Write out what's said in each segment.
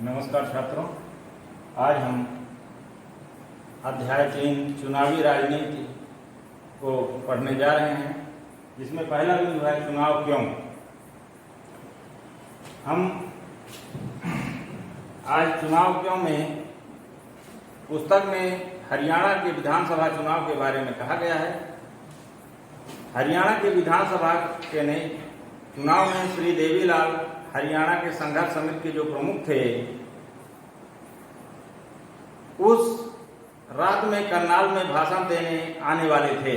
नमस्कार छात्रों, आज हम अध्याय 3 चुनावी राजनीति को पढ़ने जा रहे हैं, जिसमें पहला बिंदु है चुनाव क्यों। हम आज चुनाव क्यों में पुस्तक में हरियाणा के विधानसभा चुनाव के बारे में कहा गया है। हरियाणा के विधानसभा के ने चुनाव में श्री देवीलाल हरियाणा के संघर्ष समिति के जो प्रमुख थे, उस रात में करनाल में भाषण देने आने वाले थे।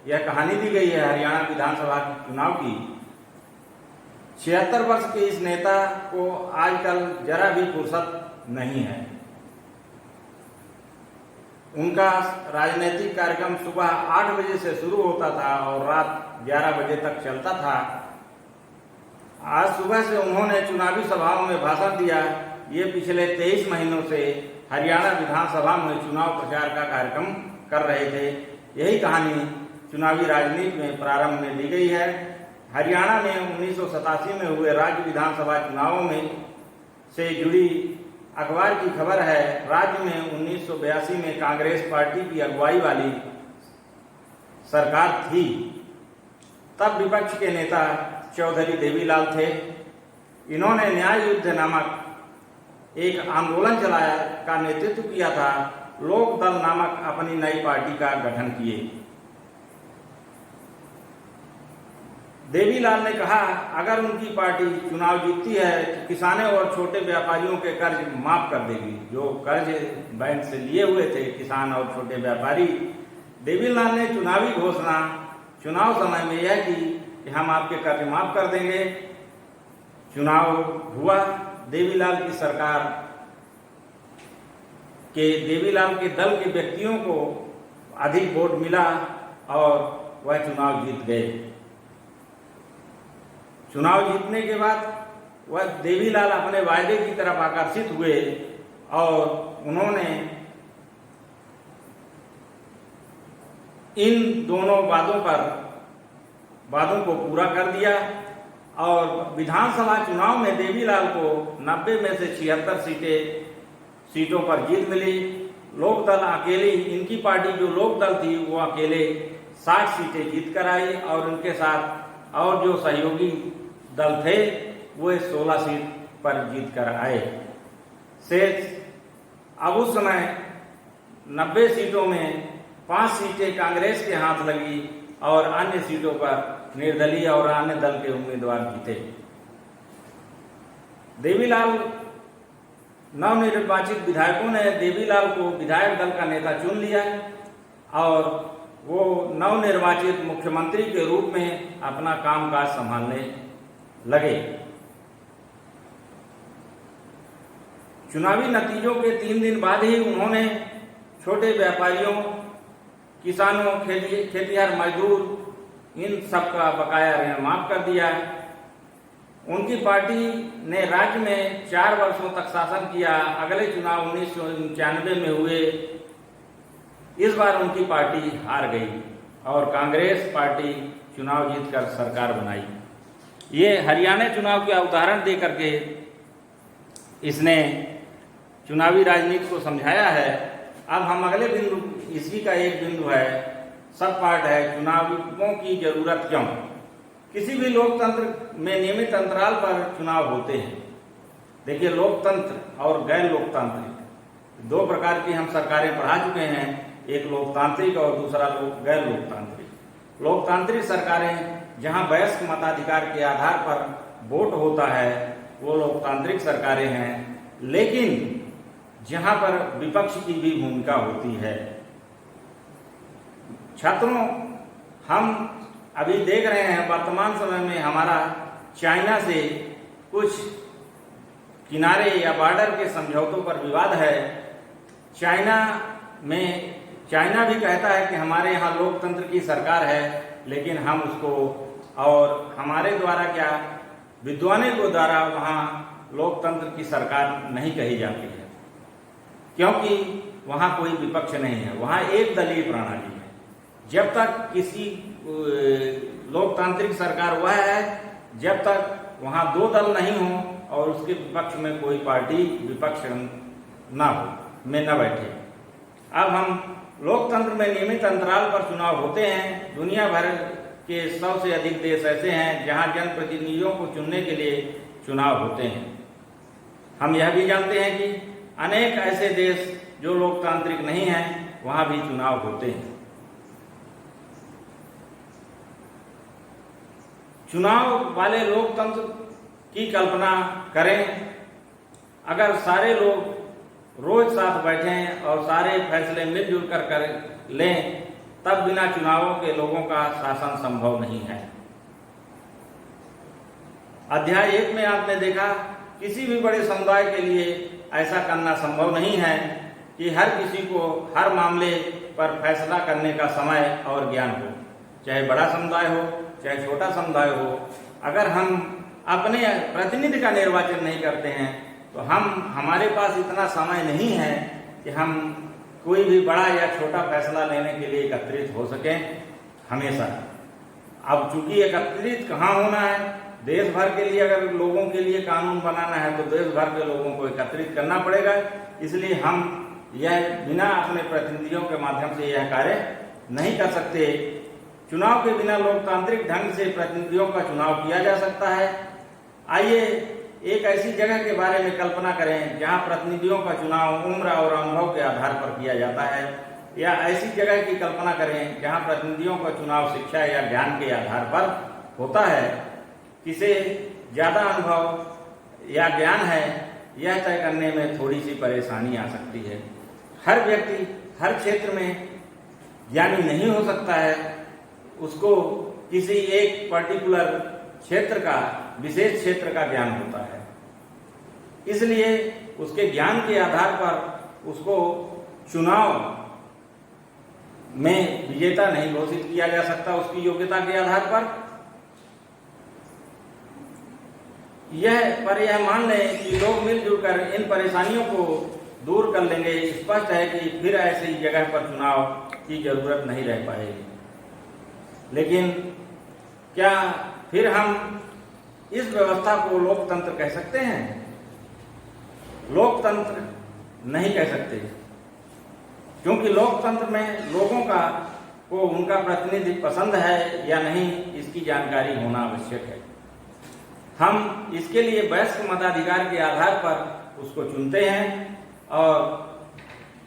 यह कहानी दी गई है हरियाणा विधानसभा चुनाव की। 76 वर्ष के इस नेता को आजकल जरा भी फुर्सत नहीं है। उनका राजनीतिक कार्यक्रम सुबह 8 बजे से शुरू होता था और रात 11 बजे तक चलता था। आज सुबह से उन्होंने चुनावी सभाओं में भाषण दिया। ये पिछले 23 महीनों से हरियाणा विधानसभा में चुनाव प्रचार का कार्यक्रम कर रहे थे। यही कहानी चुनावी राजनीति में प्रारंभ में दी गई है। हरियाणा में 1987 में हुए राज्य विधानसभा चुनावों में से जुड़ी अखबार की खबर है। राज्य में 1982 में कांग्रेस पार्टी की अगुवाई वाली सरकार थी। तब विपक्ष के नेता चौधरी देवीलाल थे। इन्होंने न्याय युद्ध नामक एक आंदोलन चलाया का नेतृत्व किया था। लोक दल नामक अपनी नई पार्टी का गठन किए। देवीलाल ने कहा, अगर उनकी पार्टी चुनाव जीतती है तो किसानों और छोटे व्यापारियों के कर्ज माफ कर देगी। जो कर्ज बैंक से लिए हुए थे किसान और छोटे व्यापारी, देवीलाल ने चुनावी घोषणा चुनाव समय में यह की कि हम आपके कर्ज माफ कर देंगे। चुनाव हुआ। देवीलाल की सरकार के देवीलाल के दल के व्यक्तियों को अधिक वोट मिला और वह चुनाव जीत गए। चुनाव जीतने के बाद वह देवीलाल अपने वायदे की तरफ आकर्षित हुए और उन्होंने इन दोनों वादों को पूरा कर दिया और विधानसभा चुनाव में देवीलाल को 90 में से 76 सीटों पर जीत मिली। लोक दल अकेली, इनकी पार्टी जो लोक दल थी वो अकेले 60 सीटें जीत कर आई और उनके साथ और जो सहयोगी दल थे वो 16 सीट पर जीत कर आए। शेष अब उस समय 90 सीटों में 5 सीटें कांग्रेस के हाथ लगी और अन्य सीटों पर निर्दलीय और अन्य दल के उम्मीदवार जीते। देवीलाल नवनिर्वाचित विधायकों ने देवीलाल को विधायक दल का नेता चुन लिया और वो नवनिर्वाचित मुख्यमंत्री के रूप में अपना कामकाज संभालने लगे। चुनावी नतीजों के 3 दिन बाद ही उन्होंने छोटे व्यापारियों, किसानों, खेतिहर मजदूर, इन सब का बकाया ऋण माफ कर दिया। उनकी पार्टी ने राज्य में 4 वर्षों तक शासन किया। अगले चुनाव 1991 में हुए। इस बार उनकी पार्टी हार गई और कांग्रेस पार्टी चुनाव जीतकर सरकार बनाई। ये हरियाणा चुनाव का उदाहरण दे करके इसने चुनावी राजनीति को समझाया है। अब हम अगले बिंदु, इसी का एक बिंदु है, सब पार्ट है चुनावों की जरूरत क्यों। किसी भी लोकतंत्र में नियमित अंतराल पर चुनाव होते हैं। देखिए, लोकतंत्र और गैर लोकतांत्रिक 2 प्रकार की हम सरकारें पढ़ा चुके हैं, एक लोकतांत्रिक और दूसरा गैर लोकतांत्रिक। लोकतांत्रिक सरकारें जहां वयस्क मताधिकार के आधार पर वोट होता है वो लोकतांत्रिक सरकारें हैं, लेकिन जहां पर विपक्ष की भी भूमिका होती है। छात्रों, हम अभी देख रहे हैं वर्तमान समय में हमारा चाइना से कुछ किनारे या बॉर्डर के समझौतों पर विवाद है। चाइना भी कहता है कि हमारे यहाँ लोकतंत्र की सरकार है, लेकिन हम उसको और हमारे द्वारा क्या विद्वानों के द्वारा वहाँ लोकतंत्र की सरकार नहीं कही जाती है, क्योंकि वहाँ कोई विपक्ष नहीं है, वहाँ एक दलीय प्रणाली है। जब तक किसी लोकतांत्रिक सरकार वह है जब तक वहाँ 2 दल नहीं हो और उसके विपक्ष में कोई पार्टी विपक्ष ना हो, में न बैठे। अब हम लोकतंत्र में नियमित अंतराल पर चुनाव होते हैं। दुनिया भर के 100 से अधिक देश ऐसे हैं जहां जनप्रतिनिधियों को चुनने के लिए चुनाव होते हैं। हम यह भी जानते हैं कि अनेक ऐसे देश जो लोकतांत्रिक नहीं हैं वहां भी चुनाव होते हैं। चुनाव वाले लोकतंत्र की कल्पना करें, अगर सारे लोग रोज साथ बैठें और सारे फैसले मिलजुल कर लें, तब बिना चुनावों के लोगों का शासन संभव नहीं है। अध्याय 1 में आपने देखा, किसी भी बड़े समुदाय के लिए ऐसा करना संभव नहीं है कि हर किसी को हर मामले पर फैसला करने का समय और ज्ञान हो, चाहे बड़ा समुदाय हो चाहे छोटा समुदाय हो। अगर हम अपने प्रतिनिधि का निर्वाचन नहीं करते हैं तो हमारे पास इतना समय नहीं है कि हम कोई भी बड़ा या छोटा फैसला लेने के लिए एकत्रित हो सकें हमेशा। अब चूंकि एकत्रित कहाँ होना है, देश भर के लिए अगर लोगों के लिए कानून बनाना है तो देश भर के लोगों को एकत्रित करना पड़ेगा। इसलिए हम यह बिना अपने प्रतिनिधियों के माध्यम से यह कार्य नहीं कर सकते। चुनाव के बिना लोकतांत्रिक ढंग से प्रतिनिधियों का चुनाव किया जा सकता है। आइए एक ऐसी जगह के बारे में कल्पना करें जहां प्रतिनिधियों का चुनाव उम्र और अनुभव के आधार पर किया जाता है, या ऐसी जगह की कल्पना करें जहां प्रतिनिधियों का चुनाव शिक्षा या ज्ञान के आधार पर होता है। किसे ज्यादा अनुभव या ज्ञान है, यह तय करने में थोड़ी सी परेशानी आ सकती है। हर व्यक्ति हर क्षेत्र में ज्ञानी नहीं हो सकता है, उसको किसी एक पर्टिकुलर क्षेत्र का, विशेष क्षेत्र का ज्ञान होता है। इसलिए उसके ज्ञान के आधार पर उसको चुनाव में विजेता नहीं घोषित किया जा सकता उसकी योग्यता के आधार पर। यह मान लें कि लोग मिलजुल कर इन परेशानियों को दूर कर लेंगे, स्पष्ट है कि फिर ऐसी जगह पर चुनाव की जरूरत नहीं रह पाएगी। लेकिन क्या फिर हम इस व्यवस्था को लोकतंत्र कह सकते हैं? लोकतंत्र नहीं कह सकते, क्योंकि लोकतंत्र में लोगों को उनका प्रतिनिधि पसंद है या नहीं, इसकी जानकारी होना आवश्यक है। हम इसके लिए वयस्क मताधिकार के आधार पर उसको चुनते हैं और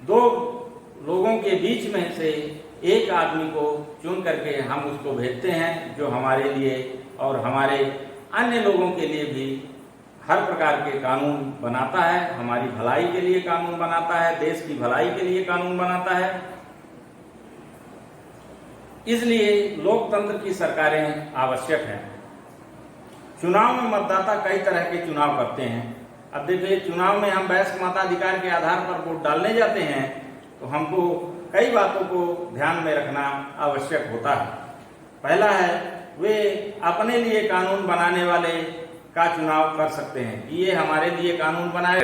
2 लोगों के बीच में से एक आदमी को चुन करके हम उसको भेजते हैं, जो हमारे लिए और हमारे अन्य लोगों के लिए भी हर प्रकार के कानून बनाता है, हमारी भलाई के लिए कानून बनाता है, देश की भलाई के लिए कानून बनाता है। इसलिए लोकतंत्र की सरकारें आवश्यक हैं। चुनाव में मतदाता कई तरह के चुनाव करते हैं। अब देखिए, चुनाव में हम वयस्क मताधिकार के आधार पर वोट डालने जाते हैं तो हमको कई बातों को ध्यान में रखना आवश्यक होता है। पहला है, वे अपने लिए कानून बनाने वाले का चुनाव कर सकते हैं कि ये हमारे लिए कानून बनाए।